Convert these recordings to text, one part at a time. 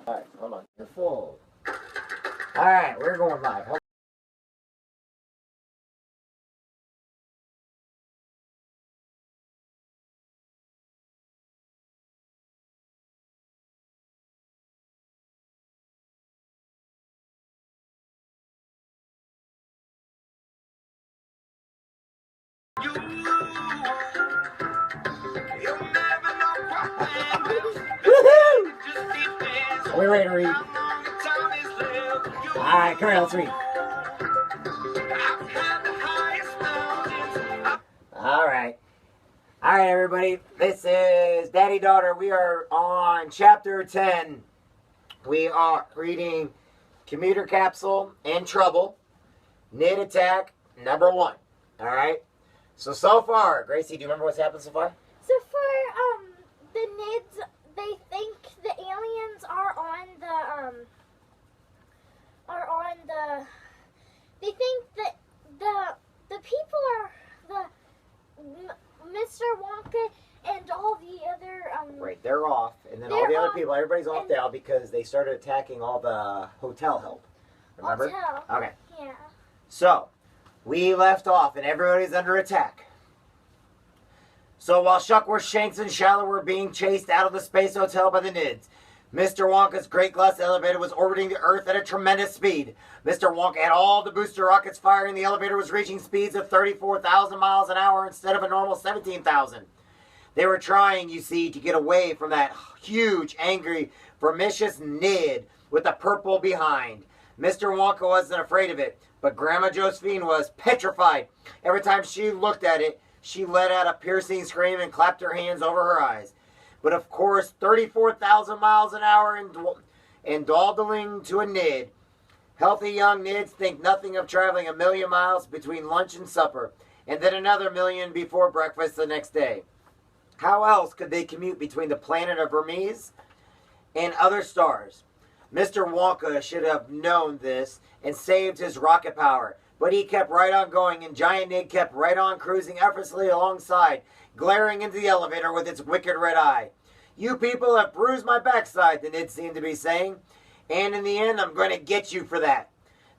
Alright, hold on. You're full. Alright, we're going live. Hold on. We're ready to read. Alright, come here, let's read. Alright. Alright, everybody. This is Daddy Daughter. We are on chapter 10. We are reading Commuter Capsule and Trouble. Nid Attack number 1. Alright. So far, Gracie, do you remember what's happened so far? So far, the Nids, they think the aliens are on they think that the people are Mr. Wonka and all the other Right, they're off, and then all the other people, everybody's off now because they started attacking all the hotel help. Remember? Hotel. Okay. Yeah. So, we left off, and everybody's under attack. So while Shuckworth, Shanks, and Shallow were being chased out of the space hotel by the Nids, Mr. Wonka's great glass elevator was orbiting the Earth at a tremendous speed. Mr. Wonka had all the booster rockets firing. The elevator was reaching speeds of 34,000 miles an hour instead of a normal 17,000. They were trying, you see, to get away from that huge, angry, vermicious Nid with the purple behind. Mr. Wonka wasn't afraid of it, but Grandma Josephine was petrified. Every time she looked at it, she let out a piercing scream and clapped her hands over her eyes. But of course, 34,000 miles an hour and dawdling to a Nid. Healthy young Nids think nothing of traveling 1,000,000 miles between lunch and supper, and then another 1,000,000 before breakfast the next day. How else could they commute between the planet of Hermes and other stars? Mr. Wonka should have known this and saved his rocket power, but he kept right on going, and Giant Nid kept right on cruising effortlessly alongside, glaring into the elevator with its wicked red eye. "You people have bruised my backside," the Nid seemed to be saying, "and in the end, I'm going to get you for that."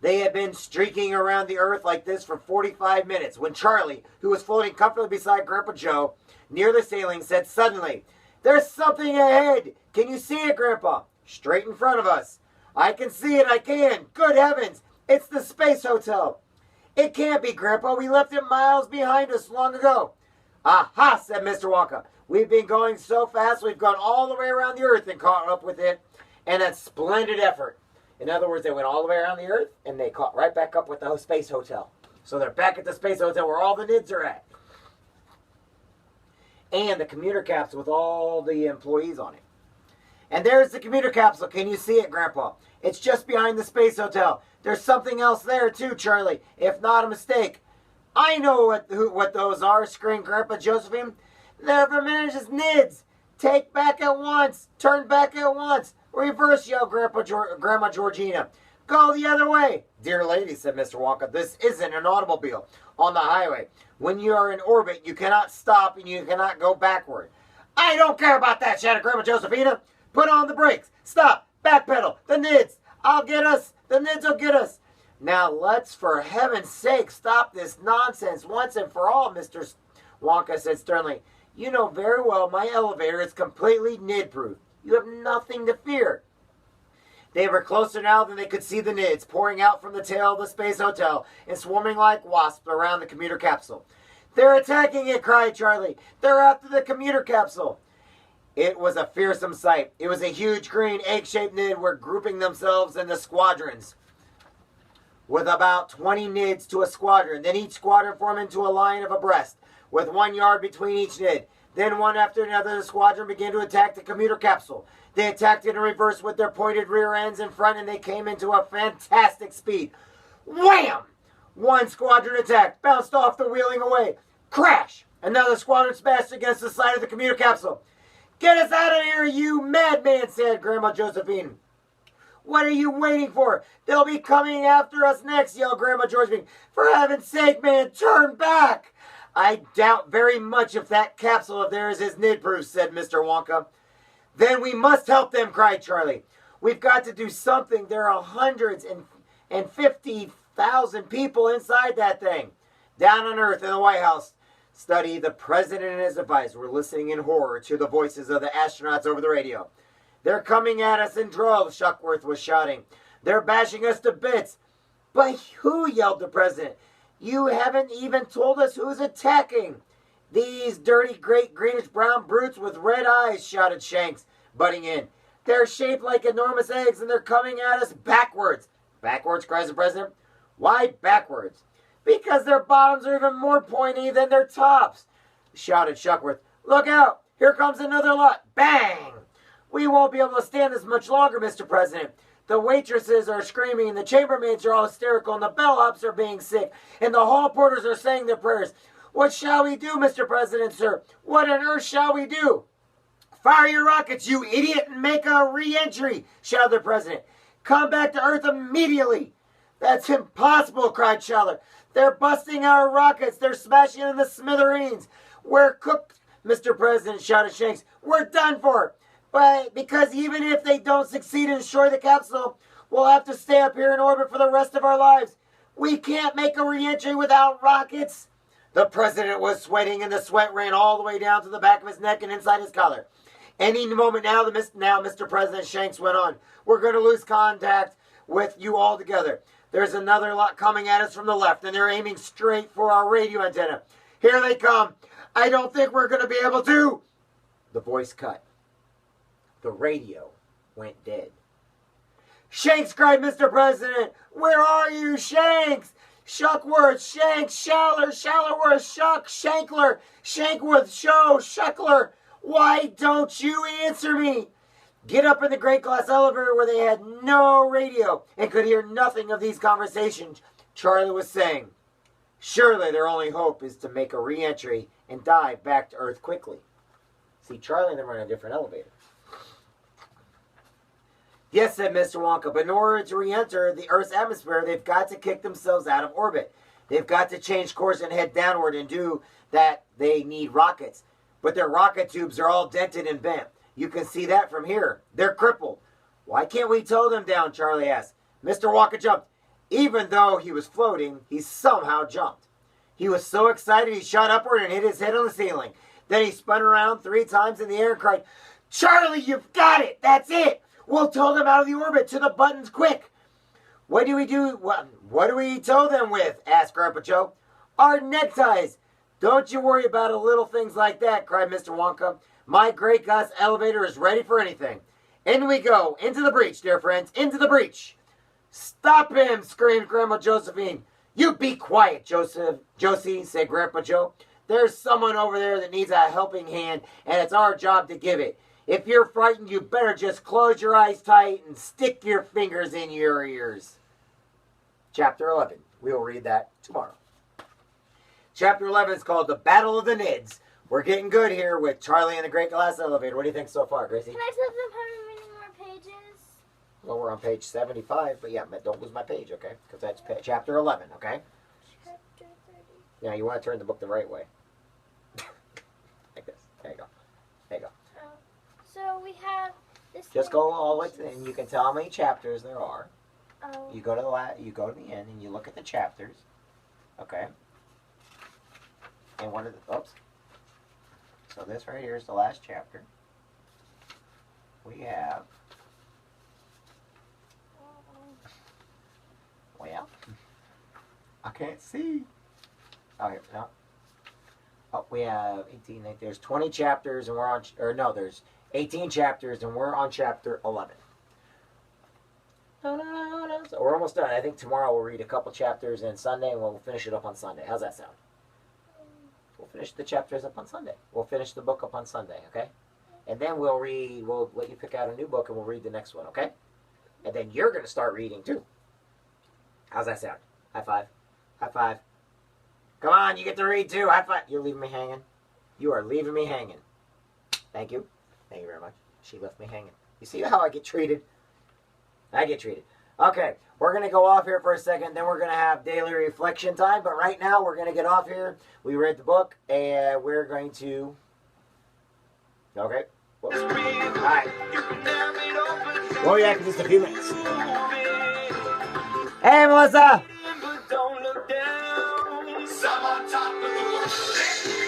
They had been streaking around the Earth like this for 45 minutes when Charlie, who was floating comfortably beside Grandpa Joe near the ceiling, said suddenly, "There's something ahead! Can you see it, Grandpa?" "Straight in front of us." "I can see it, I can! Good heavens! It's the Space Hotel!" "It can't be, Grandpa. We left it miles behind us long ago." "Aha," said Mr. Wonka. "We've been going so fast we've gone all the way around the Earth and caught up with it. And a splendid effort." In other words, they went all the way around the Earth and they caught right back up with the Space Hotel. So they're back at the Space Hotel where all the Nids are at. And the commuter capsule with all the employees on it. "And there's the commuter capsule. Can you see it, Grandpa? It's just behind the Space Hotel. There's something else there too, Charlie, if not a mistake." "I know what those are," screamed Grandpa Josephine. "They're Vermicious Nids. Take back at once. Turn back at once. Reverse," yelled Grandma Georgina. "Go the other way." "Dear lady," said Mr. Wonka, "this isn't an automobile on the highway. When you are in orbit, you cannot stop and you cannot go backward." "I don't care about that," shouted Grandma Josephina. "Put on the brakes. Stop. Backpedal. The Nids. I'll get us. The Nids will get us." "Now let's, for heaven's sake, stop this nonsense once and for all," Mr. Wonka said sternly. "You know very well my elevator is completely Nid-proof. You have nothing to fear." They were closer now than they could see the Nids, pouring out from the tail of the Space Hotel and swarming like wasps around the commuter capsule. "They're attacking it," cried Charlie. "They're after the commuter capsule." It was a fearsome sight. It was a huge green egg-shaped Nid were grouping themselves into squadrons, with about 20 Nids to a squadron. Then each squadron formed into a line of abreast, with 1 yard between each Nid. Then one after another, the squadron began to attack the commuter capsule. They attacked it in reverse with their pointed rear ends in front, and they came into a fantastic speed. Wham! One squadron attacked, bounced off the wheeling away. Crash! Another squadron smashed against the side of the commuter capsule. "Get us out of here, you madman," said Grandma Josephine. "What are you waiting for? They'll be coming after us next," yelled Grandma Josephine. "For heaven's sake, man, turn back." "I doubt very much if that capsule of theirs is Nid-proof," said Mr. Wonka. "Then we must help them," cried Charlie. We've got to do something. There are hundreds and 50,000 people inside that thing. Down on Earth in the White House, study the president and his advisor were listening in horror to the voices of the astronauts over the radio. They're coming at us in droves, Shuckworth was shouting. They're bashing us to bits. But who, yelled the president? You haven't even told us who's attacking. These dirty, great, greenish-brown brutes with red eyes, shouted Shanks, butting in. They're shaped like enormous eggs, and they're coming at us backwards. Backwards, cries the president. Why backwards? Because their bottoms are even more pointy than their tops, shouted Shuckworth. Look out! Here comes another lot. Bang! We won't be able to stand this much longer, Mr. President. The waitresses are screaming, and the chambermaids are all hysterical, and the bellhops are being sick, and the hall porters are saying their prayers. What shall we do, Mr. President, sir? What on earth shall we do? Fire your rockets, you idiot, and make a re-entry, shouted the president. Come back to Earth immediately. That's impossible, cried Schaller. They're busting our rockets. They're smashing in the smithereens. We're cooked, Mr. President, shouted Shanks. We're done for. But because even if they don't succeed in destroying the capsule, we'll have to stay up here in orbit for the rest of our lives. We can't make a re-entry without rockets. The president was sweating, and the sweat ran all the way down to the back of his neck and inside his collar. Any moment now, Mr. President, Shanks went on. We're going to lose contact with you altogether. There's another lot coming at us from the left, and they're aiming straight for our radio antenna. Here they come. I don't think we're going to be able to. The voice cut. The radio went dead. Shanks, cried Mr. President. Where are you, Shanks? Shuckworth, Shanks, Shallerworth, Shuck, Shankler, Shankworth, Show, Shuckler. Why don't you answer me? Get up in the great glass elevator where they had no radio and could hear nothing of these conversations, Charlie was saying. Surely their only hope is to make a re-entry and dive back to Earth quickly. See, Charlie and them are in a different elevator. Yes, said Mr. Wonka, but in order to re-enter the Earth's atmosphere, they've got to kick themselves out of orbit. They've got to change course and head downward, and do that they need rockets. But their rocket tubes are all dented and bent. You can see that from here. They're crippled. Why can't we tow them down, Charlie asked. Mr. Wonka jumped. Even though he was floating, he somehow jumped. He was so excited he shot upward and hit his head on the ceiling. Then he spun around 3 times in the air and cried, Charlie, you've got it! That's it! We'll tow them out of the orbit to the buttons quick. What do we do? What do we tow them with? Asked Grandpa Joe. Our neckties. Don't you worry about little things like that, cried Mr. Wonka. My great glass elevator is ready for anything. In we go. Into the breach, dear friends. Into the breach. Stop him, screamed Grandma Josephine. You be quiet, Josie, said Grandpa Joe. There's someone over there that needs a helping hand, and it's our job to give it. If you're frightened, you better just close your eyes tight and stick your fingers in your ears. Chapter 11. We'll read that tomorrow. Chapter 11 is called The Battle of the Nids. We're getting good here with Charlie and the Great Glass Elevator. What do you think so far, Gracie? Can I tell them how many more pages? Well, we're on page 75, but yeah, don't lose my page, okay? Because that's chapter 11, okay? Chapter 30. Yeah, you want to turn the book the right way. Like this. There you go. There you go. So we have this. Just go all the way to the end. You can tell how many chapters there are. Oh. You go to the end and you look at the chapters. Okay. And oops. So this right here is the last chapter. We have. Well, I can't see. Oh, here, no. Oh, we have 18. There's 20 chapters, and we're on. Or no, there's 18 chapters, and we're on chapter 11. So we're almost done. I think tomorrow we'll read a couple chapters, and Sunday, and we'll finish it up on Sunday. How's that sound? We'll finish the chapters up on Sunday. We'll finish the book up on Sunday, okay? And then we'll let you pick out a new book, and we'll read the next one, okay? And then you're going to start reading, too. How's that sound? High five. High five. Come on, you get to read, too. High five. You're leaving me hanging. You are leaving me hanging. Thank you. Thank you very much. She left me hanging. You see how I get treated? I get treated. Okay, we're going to go off here for a second. Then we're going to have daily reflection time. But right now, we're going to get off here. We read the book, and we're going to... Okay. Whoops. All right. We'll be back in just a few minutes. Hey, Melissa! But don't look down. I'm on top of the world.